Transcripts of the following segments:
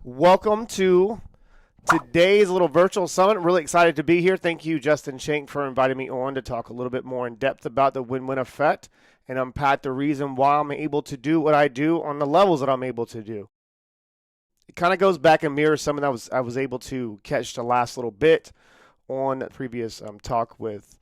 Welcome to today's little virtual summit. Really excited to be here. Thank you, Justin Shank, for inviting me on to talk a little bit more in depth about the win-win effect and unpack the reason why I'm able to do what I do on the levels that I'm able to do. It kind of goes back and mirrors something that I was able to catch the last little bit on the previous talk with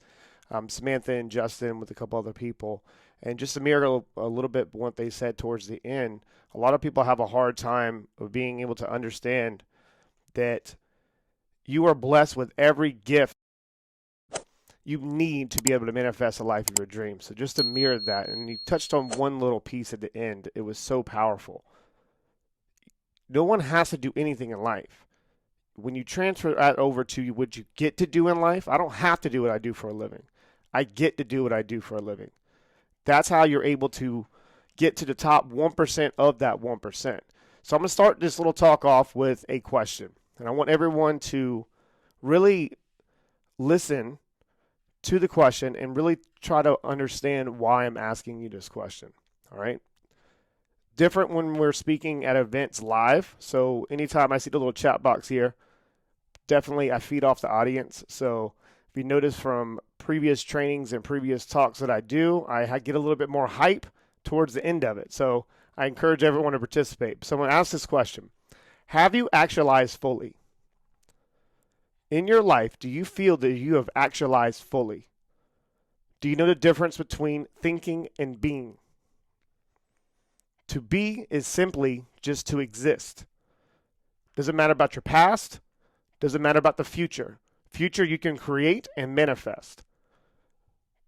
Samantha and Justin, with a couple other people. And just to mirror a little bit what they said towards the end, a lot of people have a hard time of being able to understand that you are blessed with every gift you need to be able to manifest a life of your dreams. So just to mirror that, and you touched on one little piece at the end, it was so powerful. No one has to do anything in life. When you transfer that over to what you get to do in life, I don't have to do what I do for a living. I get to do what I do for a living. That's how you're able to get to the top 1% of that 1%. So I'm going to start this little talk off with a question. And I want everyone to really listen to the question and really try to understand why I'm asking you this question. All right? Different when we're speaking at events live. So anytime I see the little chat box here, definitely I feed off the audience. So if you notice from previous trainings and previous talks that I do, I get a little bit more hype towards the end of it. So I encourage everyone to participate. So I'm going to ask this question. Have you actualized fully? In your life, do you feel that you have actualized fully? Do you know the difference between thinking and being? To be is simply just to exist. Doesn't matter about your past. Doesn't matter about the future. Future you can create and manifest.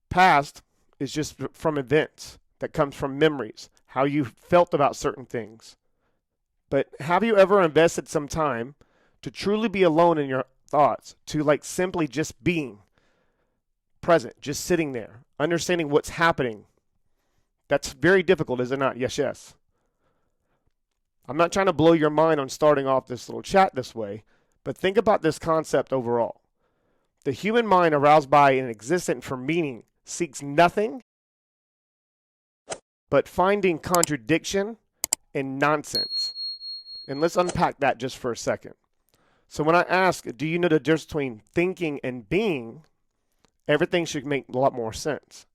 Past is just from events that comes from memories, how you felt about certain things. But have you ever invested some time to truly be alone in your thoughts, to like simply just being present, just sitting there, understanding what's happening? That's very difficult, is it not? Yes, yes. I'm not trying to blow your mind on starting off this little chat this way, but think about this concept overall. The human mind, aroused by and existent for meaning, seeks nothing but finding contradiction and nonsense. And let's unpack that just for a second. So when I ask, do you know the difference between thinking and being, everything should make a lot more sense.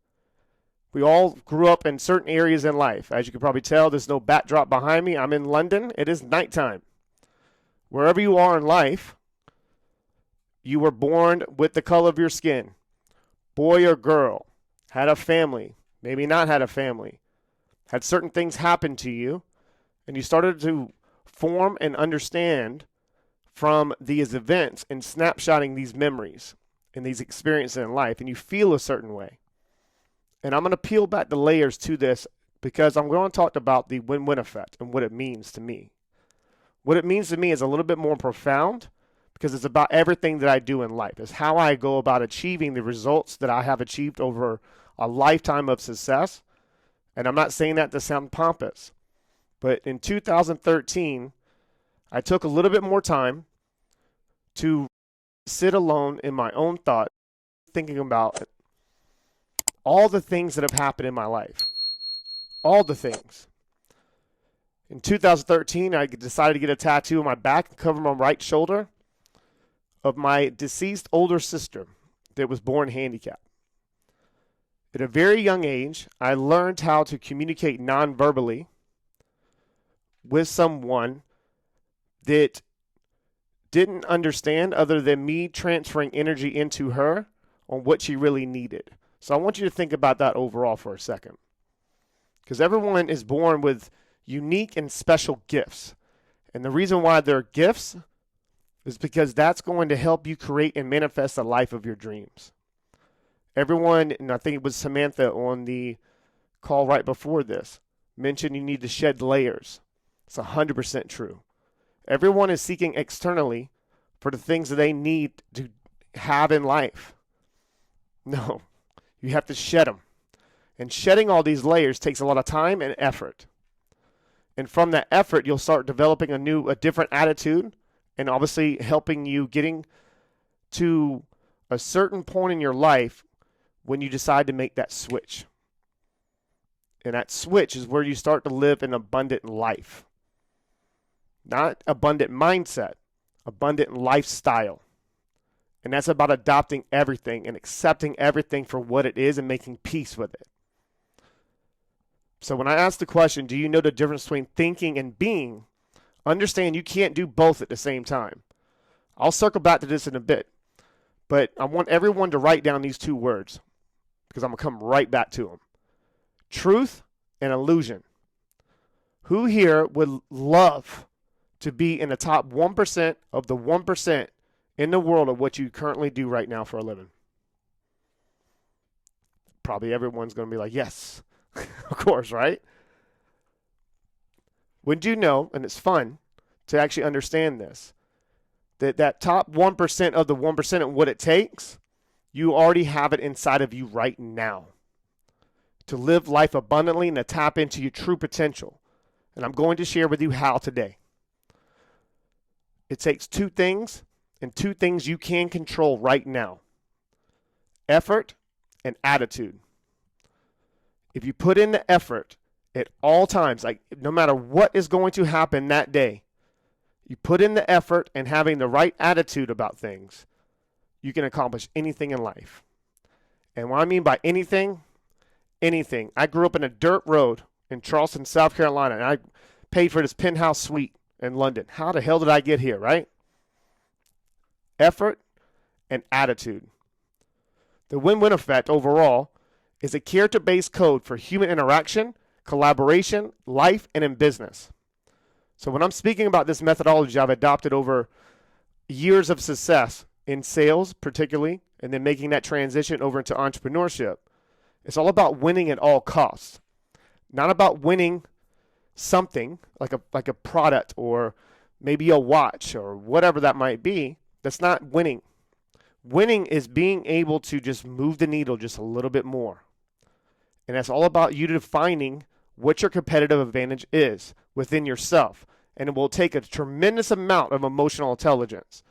We all grew up in certain areas in life. As you can probably tell, there's no backdrop behind me. I'm in London. It is nighttime. Wherever you are in life, you were born with the color of your skin. Boy or girl, had a family, maybe not had a family, had certain things happen to you, and you started to form and understand from these events and snapshotting these memories and these experiences in life, and you feel a certain way. And I'm going to peel back the layers to this because I'm going to talk about the win-win effect and what it means to me. What it means to me is a little bit more profound because it's about everything that I do in life. It's how I go about achieving the results that I have achieved over a lifetime of success. And I'm not saying that to sound pompous, but in 2013, I took a little bit more time to sit alone in my own thought, thinking about all the things that have happened in my life. All the things. In 2013, I decided to get a tattoo on my back, cover my right shoulder, of my deceased older sister that was born handicapped. At a very young age, I learned how to communicate non-verbally with someone that didn't understand other than me transferring energy into her on what she really needed. So I want you to think about that overall for a second. Because everyone is born with unique and special gifts. And the reason why they're gifts is because that's going to help you create and manifest the life of your dreams. Everyone, and I think it was Samantha on the call right before this, mentioned you need to shed layers. It's 100% true. Everyone is seeking externally for the things that they need to have in life. No, you have to shed them. And shedding all these layers takes a lot of time and effort. And from that effort, you'll start developing a different attitude, and obviously helping you getting to a certain point in your life when you decide to make that switch. And that switch is where you start to live an abundant life. Not abundant mindset, abundant lifestyle. And that's about adopting everything and accepting everything for what it is and making peace with it. So when I ask the question, do you know the difference between thinking and being? Understand you can't do both at the same time. I'll circle back to this in a bit, but I want everyone to write down these two words because I'm going to come right back to them. Truth and illusion. Who here would love to be in the top 1% of the 1% in the world of what you currently do right now for a living? Probably everyone's going to be like, yes, of course, right? Wouldn't you know, and it's fun to actually understand this, that top 1% of the 1% and what it takes, you already have it inside of you right now to live life abundantly and to tap into your true potential. And I'm going to share with you how today. It takes two things, and two things you can control right now: effort and attitude. If you put in the effort at all times, like no matter what is going to happen that day, you put in the effort and having the right attitude about things, you can accomplish anything in life. And what I mean by anything, anything. I grew up in a dirt road in Charleston, South Carolina, and I paid for this penthouse suite in London. How the hell did I get here, right? Effort and attitude. The win-win effect overall is a character-based code for human interaction, collaboration, life, and in business. So when I'm speaking about this methodology I've adopted over years of success in sales particularly, and then making that transition over into entrepreneurship, it's all about winning at all costs. Not about winning something like a product or maybe a watch or whatever that might be. That's not winning. Winning is being able to just move the needle just a little bit more. And that's all about you defining what your competitive advantage is within yourself. And it will take a tremendous amount of emotional intelligence.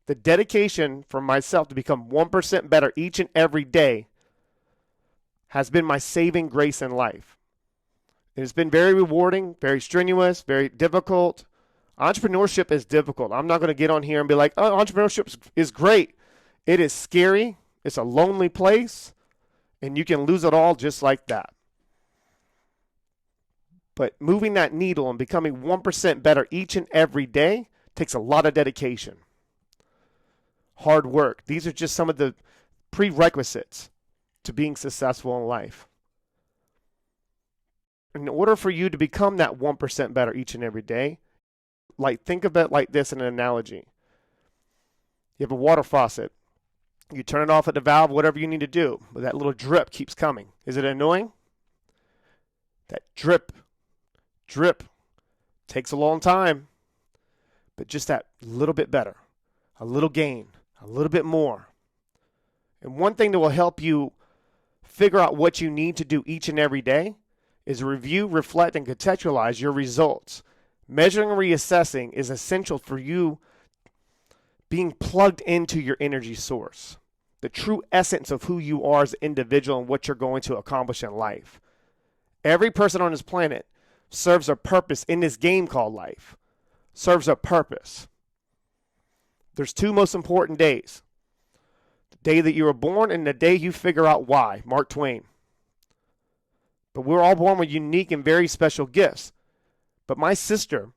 The dedication for myself to become 1% better each and every day has been my saving grace in life. It's been very rewarding, very strenuous, very difficult. Entrepreneurship is difficult. I'm not going to get on here and be like, oh, entrepreneurship is great. It is scary. It's a lonely place. And you can lose it all just like that. But moving that needle and becoming 1% better each and every day takes a lot of dedication. Hard work. These are just some of the prerequisites to being successful in life. In order for you to become that 1% better each and every day, like think of it like this in an analogy. You have a water faucet. You turn it off at the valve, whatever you need to do, but that little drip keeps coming. Is it annoying? That drip takes a long time, but just that little bit better, a little gain, a little bit more. And one thing that will help you figure out what you need to do each and every day is review, reflect, and contextualize your results. Measuring and reassessing is essential for you being plugged into your energy source, the true essence of who you are as an individual and what you're going to accomplish in life. Every person on this planet serves a purpose in this game called life, serves a purpose. There's two most important days: the day that you were born and the day you figure out why. Mark Twain. But we're all born with unique and very special gifts. But my sister,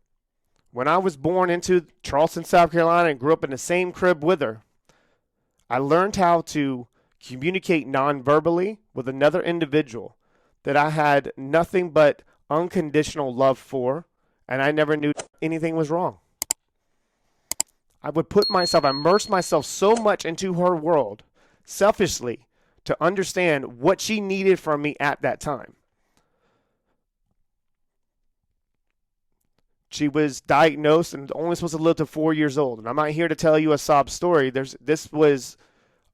when I was born into Charleston, South Carolina, and grew up in the same crib with her, I learned how to communicate non-verbally with another individual that I had nothing but unconditional love for, and I never knew anything was wrong. I would immerse myself so much into her world, selfishly, to understand what she needed from me at that time. She was diagnosed and only supposed to live to 4 years old. And I'm not here to tell you a sob story. This was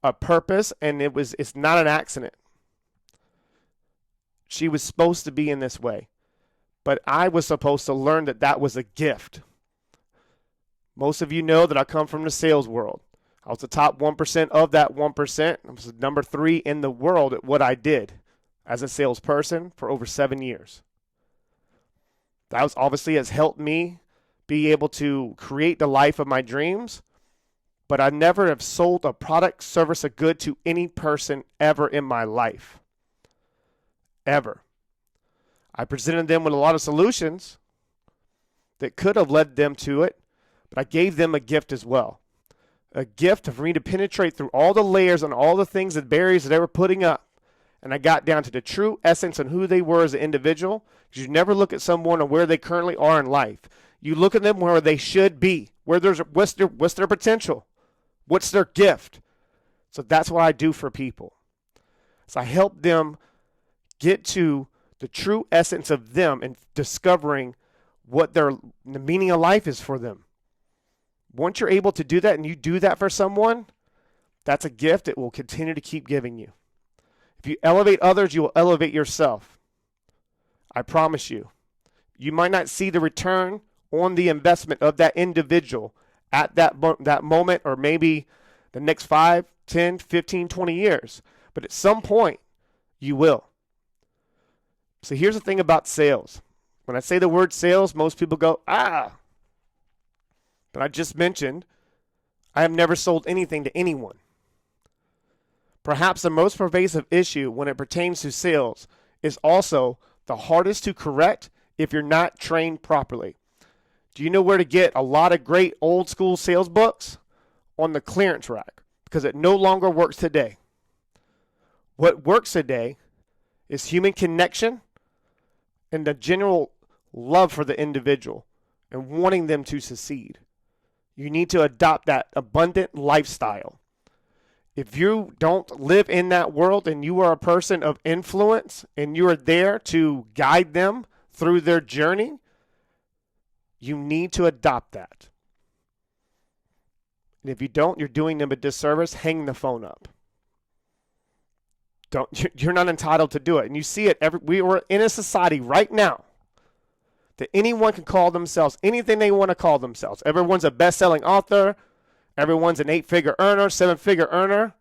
a purpose, and it's not an accident. She was supposed to be in this way. But I was supposed to learn that that was a gift. Most of you know that I come from the sales world. I was the top 1% of that 1%. I was number 3 in the world at what I did as a salesperson for over 7 years. That was obviously has helped me be able to create the life of my dreams, but I never have sold a product, service, or good to any person ever in my life. Ever. I presented them with a lot of solutions that could have led them to it, but I gave them a gift as well. A gift for me to penetrate through all the layers and all the things and barriers that they were putting up. And I got down to the true essence and who they were as an individual. Because you never look at someone or where they currently are in life. You look at them where they should be, what's their potential, what's their gift. So that's what I do for people. So I help them get to the true essence of them and discovering what the meaning of life is for them. Once you're able to do that and you do that for someone, that's a gift it will continue to keep giving you. If you elevate others, you will elevate yourself. I promise you. You might not see the return on the investment of that individual at that moment, or maybe the next 5, 10, 15, 20 years. But at some point, you will. So here's the thing about sales. When I say the word sales, most people go, But I just mentioned, I have never sold anything to anyone. Perhaps the most pervasive issue when it pertains to sales is also the hardest to correct if you're not trained properly. Do you know where to get a lot of great old school sales books? On the clearance rack, because it no longer works today. What works today is human connection and the general love for the individual and wanting them to succeed. You need to adopt that abundant lifestyle. If you don't live in that world and you are a person of influence and you are there to guide them through their journey, you need to adopt that. And if you don't, you're doing them a disservice. Hang the phone up. You're not entitled to do it. And you see it we are in a society right now that anyone can call themselves anything they want to call themselves. Everyone's a best-selling author. Everyone's an 8-figure earner, 7-figure earner.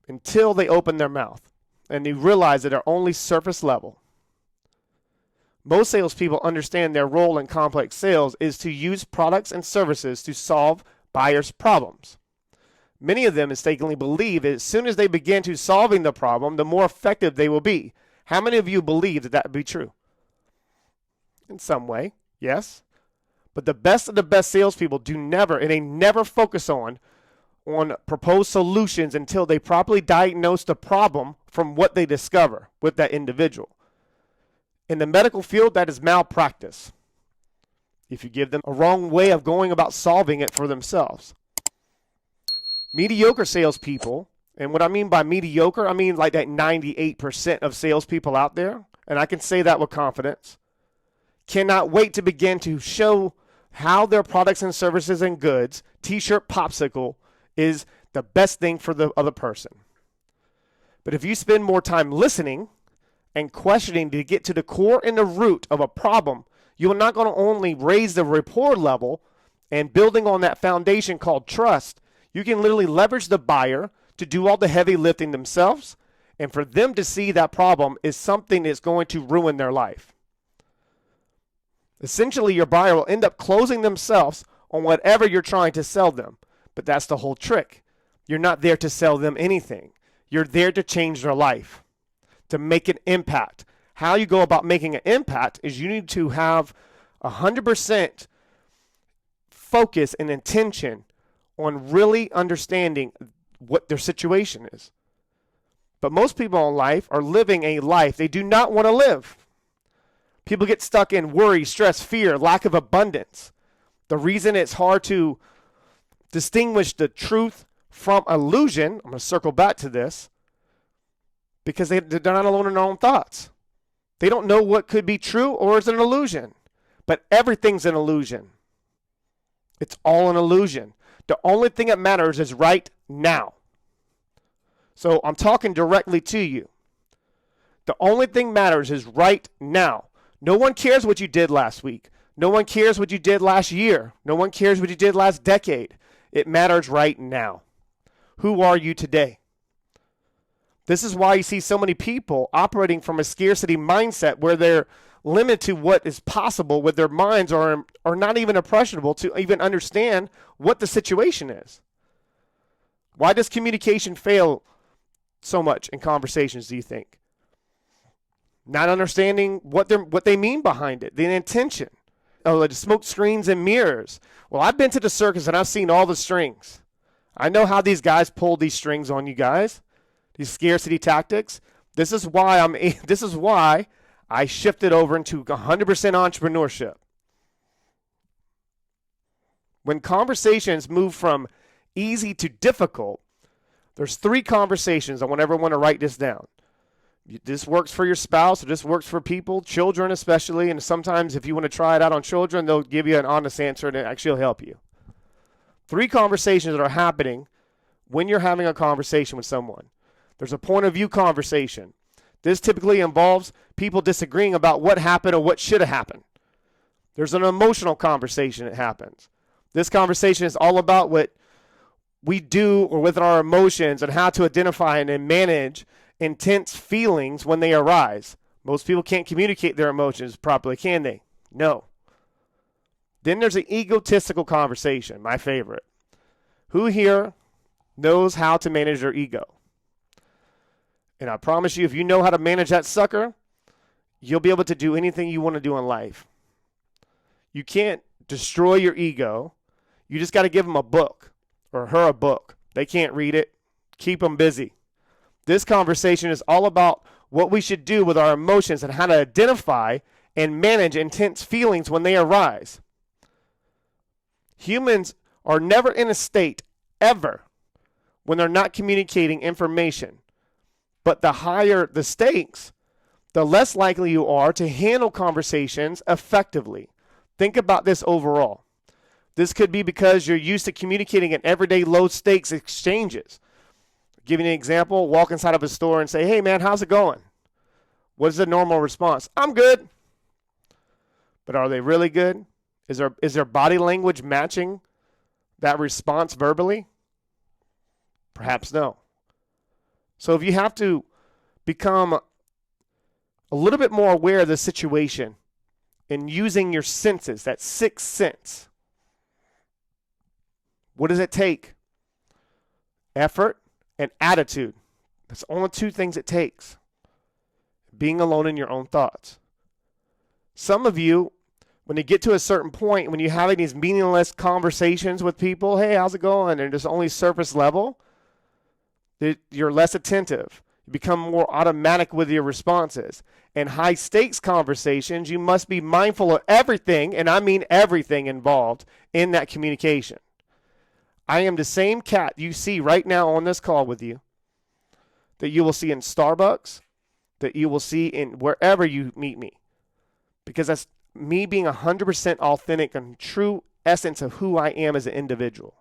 Until they open their mouth and they realize that they're only surface level. Most salespeople understand their role in complex sales is to use products and services to solve buyers' problems. Many of them mistakenly believe that as soon as they begin to solving the problem, the more effective they will be. How many of you believe that would be true? In some way, yes. But the best of the best salespeople they never focus on proposed solutions until they properly diagnose the problem from what they discover with that individual. In the medical field, that is malpractice. If you give them a wrong way of going about solving it for themselves. Mediocre salespeople, and what I mean by mediocre, I mean like that 98% of salespeople out there, and I can say that with confidence, cannot wait to begin to show how their products and services and goods, t-shirt popsicle, is the best thing for the other person. But if you spend more time listening and questioning to get to the core and the root of a problem, you are not going to only raise the rapport level and building on that foundation called trust, you can literally leverage the buyer to do all the heavy lifting themselves and for them to see that problem is something that's going to ruin their life. Essentially, your buyer will end up closing themselves on whatever you're trying to sell them. But that's the whole trick. You're not there to sell them anything. You're there to change their life, to make an impact. How you go about making an impact is you need to have 100% focus and intention on really understanding what their situation is. But most people in life are living a life they do not want to live. People get stuck in worry, stress, fear, lack of abundance. The reason it's hard to distinguish the truth from illusion, I'm going to circle back to this, because they're not alone in their own thoughts. They don't know what could be true or is an illusion. But everything's an illusion. It's all an illusion. The only thing that matters is right now. So I'm talking directly to you. The only thing matters is right now. No one cares what you did last week. No one cares what you did last year. No one cares what you did last decade. It matters right now. Who are you today? This is why you see so many people operating from a scarcity mindset where they're limited to what is possible with their minds, or are not even impressionable to even understand what the situation is. Why does communication fail so much in conversations, do you think? Not understanding what they mean behind it, the intention. Oh, the smoke screens and mirrors. Well, I've been to the circus and I've seen all the strings. I know how these guys pull these strings on you guys, these scarcity tactics. This is why I shifted over into 100% entrepreneurship. When conversations move from easy to difficult, there's 3 conversations. I want everyone to write this down. This works for your spouse, or this works for people, children especially, and sometimes if you want to try it out on children, they'll give you an honest answer and it actually will help you. 3 conversations that are happening when you're having a conversation with someone. There's a point of view conversation. This typically involves people disagreeing about what happened or what should have happened. There's an emotional conversation that happens. This conversation is all about what we do or with our emotions and how to identify and manage intense feelings when they arise. Most people can't communicate their emotions properly, can they? No. Then there's an egotistical conversation, my favorite. Who here knows how to manage their ego? And I promise you, if you know how to manage that sucker, you'll be able to do anything you want to do in life. You can't destroy your ego. You just got to give them a book or her a book. They can't read it. Keep them busy. This conversation is all about what we should do with our emotions and how to identify and manage intense feelings when they arise. Humans are never in a state, ever, when they're not communicating information. But the higher the stakes, the less likely you are to handle conversations effectively. Think about this overall. This could be because you're used to communicating in everyday low-stakes exchanges. Give you an example, walk inside of a store and say, hey man, how's it going? What is the normal response? I'm good. But are they really good? Is their body language matching that response verbally? Perhaps no. So if you have to become a little bit more aware of the situation and using your senses, that 6th sense, what does it take? Effort and attitude. That's only 2 things it takes. Being alone in your own thoughts. Some of you, when you get to a certain point, when you're having these meaningless conversations with people, hey, how's it going? And it's only surface level, you're less attentive. You become more automatic with your responses. In high stakes conversations, you must be mindful of everything, and I mean everything involved in that communication. I am the same cat you see right now on this call with you, that you will see in Starbucks, that you will see in wherever you meet me. Because that's me being 100% authentic and true essence of who I am as an individual.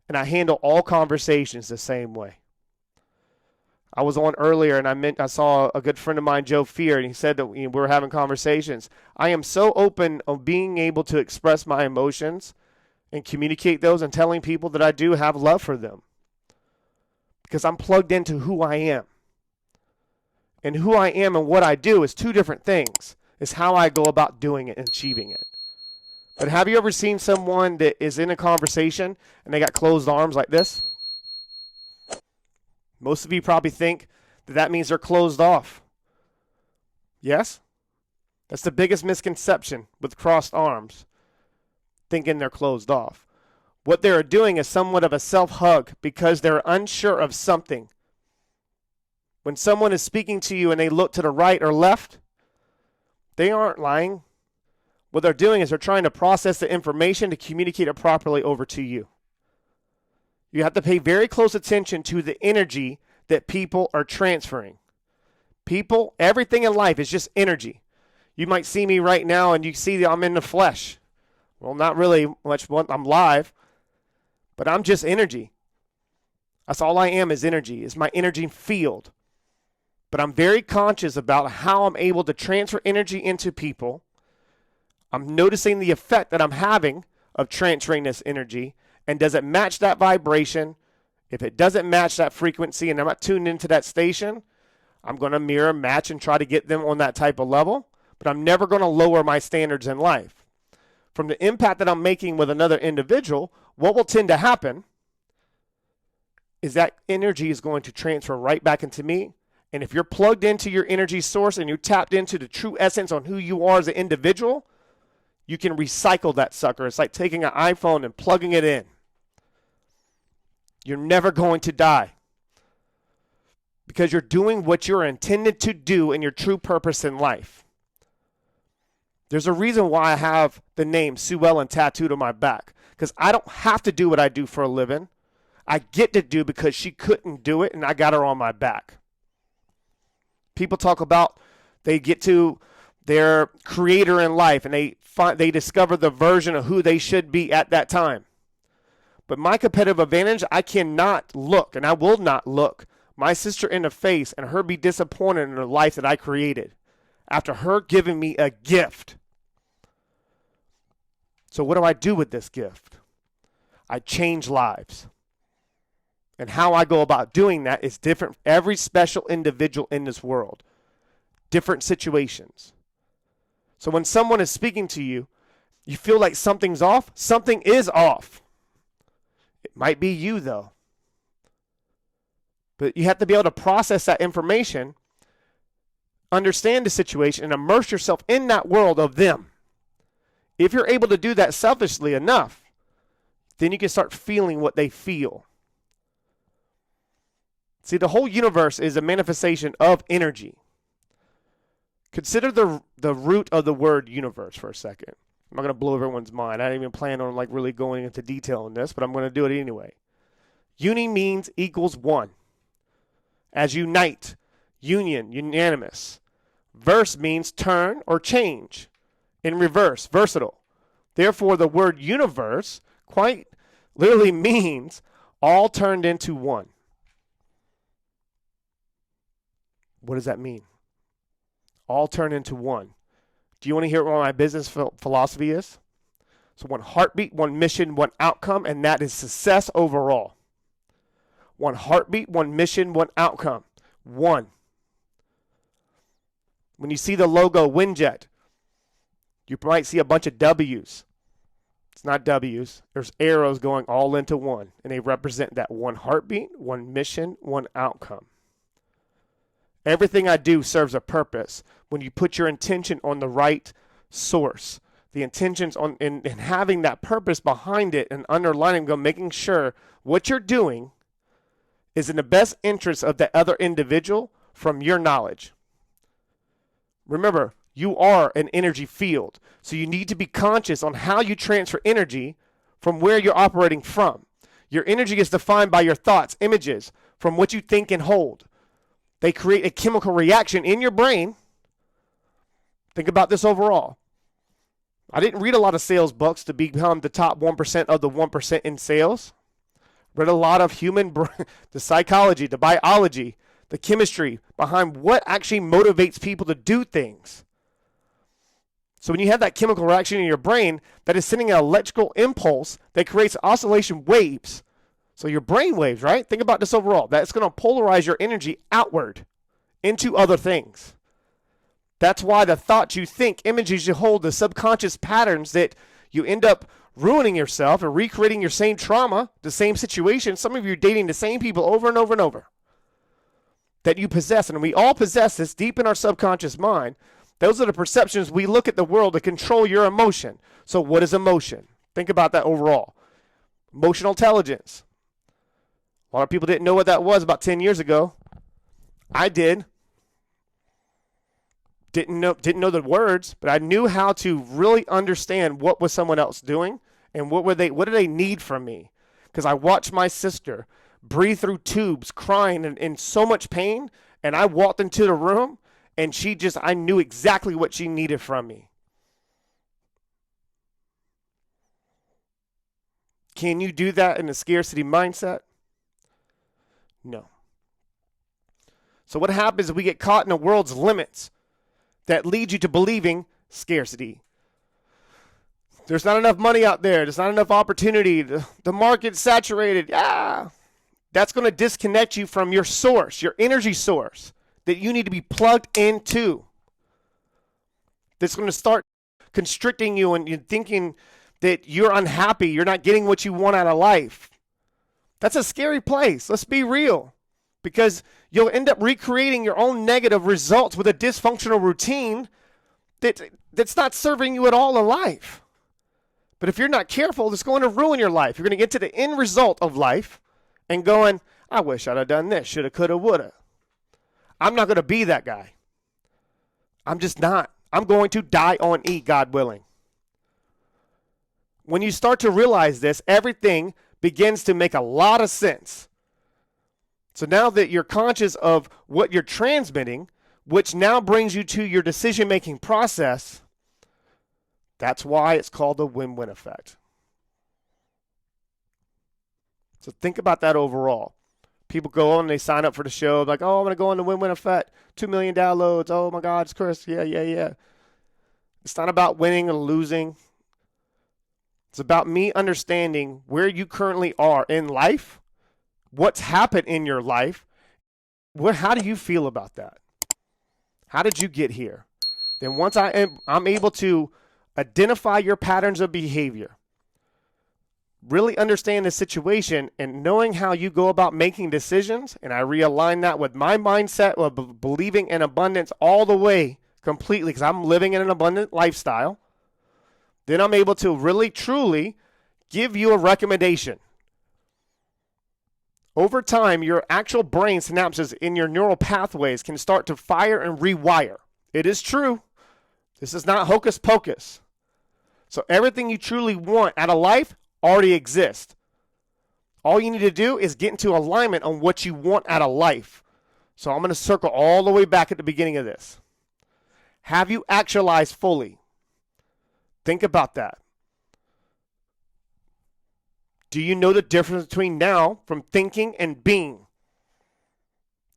And I handle all conversations the same way. I was on earlier and I saw a good friend of mine, Joe Fear, and he said that we were having conversations. I am so open of being able to express my emotions and communicate those and telling people that I do have love for them. Because I'm plugged into who I am. And who I am and what I do is 2 different things. It's how I go about doing it and achieving it. But have you ever seen someone that is in a conversation and they got closed arms like this? Most of you probably think that that means they're closed off. Yes? That's the biggest misconception with crossed arms, thinking they're closed off. What they're doing is somewhat of a self-hug because they're unsure of something. When someone is speaking to you and they look to the right or left, they aren't lying. What they're doing is they're trying to process the information to communicate it properly over to you. You have to pay very close attention to the energy that people are transferring. People, everything in life is just energy. You might see me right now and you see that I'm in the flesh. Well, not really much. I'm live, but I'm just energy. That's all I am is energy. It's my energy field. But I'm very conscious about how I'm able to transfer energy into people. I'm noticing the effect that I'm having of transferring this energy. And does it match that vibration? If it doesn't match that frequency and I'm not tuned into that station, I'm going to mirror, match, and try to get them on that type of level. but I'm never going to lower my standards in life. From the impact that I'm making with another individual, what will tend to happen is that energy is going to transfer right back into me. And if you're plugged into your energy source and you're tapped into the true essence on who you are as an individual, you can recycle that sucker. It's like taking an iPhone and plugging it in. You're never going to die because you're doing what you're intended to do in your true purpose in life. There's a reason why I have the name Sue Ellen tattooed on my back, because I don't have to do what I do for a living. I get to do because she couldn't do it and I got her on my back. People talk about they get to their creator in life and they discover the version of who they should be at that time. But my competitive advantage, I cannot look, and I will not look my sister in the face and her be disappointed in the life that I created after her giving me a gift. So what do I do with this gift? I change lives. And how I go about doing that is different for every special individual in this world. Different situations. So when someone is speaking to you, you feel like something's off, something is off. It might be you though. But you have to be able to process that information, understand the situation, and immerse yourself in that world of them. If you're able to do that selfishly enough, then you can start feeling what they feel. See, the whole universe is a manifestation of energy. Consider the root of the word universe for a second. I'm not going to blow everyone's mind. I didn't even plan on really going into detail on this, but I'm going to do it anyway. Uni means equals one. As unite, union, unanimous. Verse means turn or change. In reverse, versatile. Therefore, the word universe quite literally means all turned into one. What does that mean? All turn into one. Do you want to hear what my business philosophy is? So one heartbeat, one mission, one outcome, and that is success overall. One heartbeat, one mission, one outcome. One. When you see the logo WINJECT, you might see a bunch of W's. It's not W's. There's arrows going all into one, and they represent that one heartbeat, one mission, one outcome. Everything I do serves a purpose when you put your intention on the right source. The intentions on in having that purpose behind it and underlining, making sure what you're doing is in the best interest of the other individual from your knowledge. Remember, you are an energy field, so you need to be conscious on how you transfer energy from where you're operating from. Your energy is defined by your thoughts, images, from what you think and hold. They create a chemical reaction in your brain. Think about this overall. I didn't read a lot of sales books to become the top 1% of the 1% in sales. Read a lot of the psychology, the biology, the chemistry behind what actually motivates people to do things. So when you have that chemical reaction in your brain, that is sending an electrical impulse that creates oscillation waves. So your brain waves, right? Think about this overall. That's going to polarize your energy outward into other things. That's why the thoughts you think, images you hold, the subconscious patterns that you end up ruining yourself and recreating your same trauma, the same situation. Some of you are dating the same people over and over and over that you possess. And we all possess this deep in our subconscious mind. Those are the perceptions we look at the world to control your emotion. So what is emotion? Think about that overall. Emotional intelligence. A lot of people didn't know what that was about 10 years ago. I did. Didn't know the words, but I knew how to really understand what was someone else doing and what do they need from me. Because I watched my sister breathe through tubes, crying and in so much pain, and I walked into the room and I knew exactly what she needed from me. Can you do that in a scarcity mindset? No. So what happens is we get caught in the world's limits that lead you to believing scarcity. There's not enough money out there. There's not enough opportunity. The market's saturated. Yeah. That's going to disconnect you from your source, your energy source that you need to be plugged into. that's going to start constricting you and you're thinking that you're unhappy, you're not getting what you want out of life. That's a scary place. Let's be real. Because you'll end up recreating your own negative results with a dysfunctional routine that's not serving you at all in life. But if you're not careful, it's going to ruin your life. You're going to get to the end result of life and going, I wish I'd have done this, shoulda, coulda, woulda. I'm not going to be that guy. I'm just not. I'm going to die on E, God willing. When you start to realize this, everything begins to make a lot of sense. So now that you're conscious of what you're transmitting, which now brings you to your decision-making process, that's why it's called the win-win effect. So think about that overall. People go on and they sign up for the show, like, oh, I'm going to go on the win-win effect, 2 million downloads, oh my God, it's Chris, yeah. It's not about winning or losing. It's about me understanding where you currently are in life, what's happened in your life, how do you feel about that? How did you get here? Then once I'm able to identify your patterns of behavior, really understand the situation and knowing how you go about making decisions, and I realign that with my mindset of believing in abundance all the way completely because I'm living in an abundant lifestyle, then I'm able to really, truly give you a recommendation. Over time, your actual brain synapses in your neural pathways can start to fire and rewire. It is true. This is not hocus pocus. So everything you truly want out of life already exists. All you need to do is get into alignment on what you want out of life. So I'm going to circle all the way back at the beginning of this. Have you actualized fully? Think about that. Do you know the difference between now from thinking and being?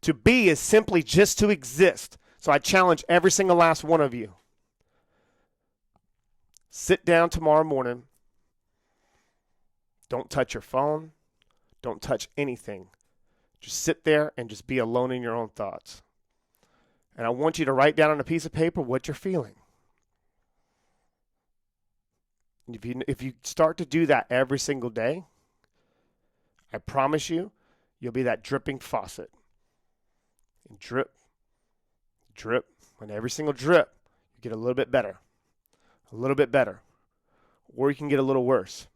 To be is simply just to exist. So I challenge every single last one of you. Sit down tomorrow morning. Don't touch your phone. Don't touch anything. Just sit there and just be alone in your own thoughts. And I want you to write down on a piece of paper what you're feeling. If you start to do that every single day, I promise you, you'll be that dripping faucet. And drip, drip, and every single drip, you get a little bit better. A little bit better. Or you can get a little worse.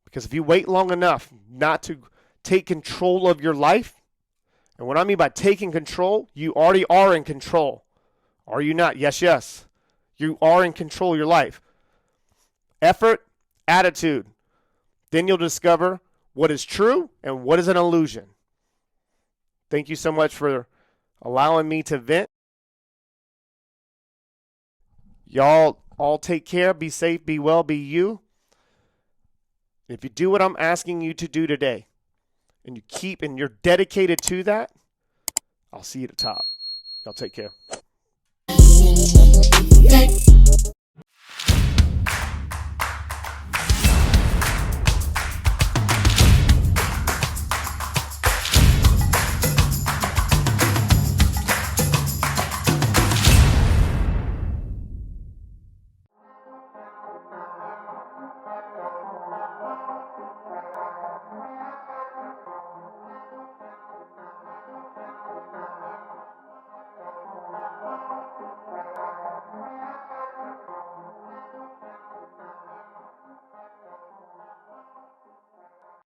Because if you wait long enough not to take control of your life, and what I mean by taking control, you already are in control. Are you not? Yes, yes. You are in control of your life. Effort, attitude. Then you'll discover what is true and what is an illusion. Thank you so much for allowing me to vent. Y'all all take care. Be safe, be well, be you. If you do what I'm asking you to do today, and you're dedicated to that, I'll see you at the top. Y'all take care.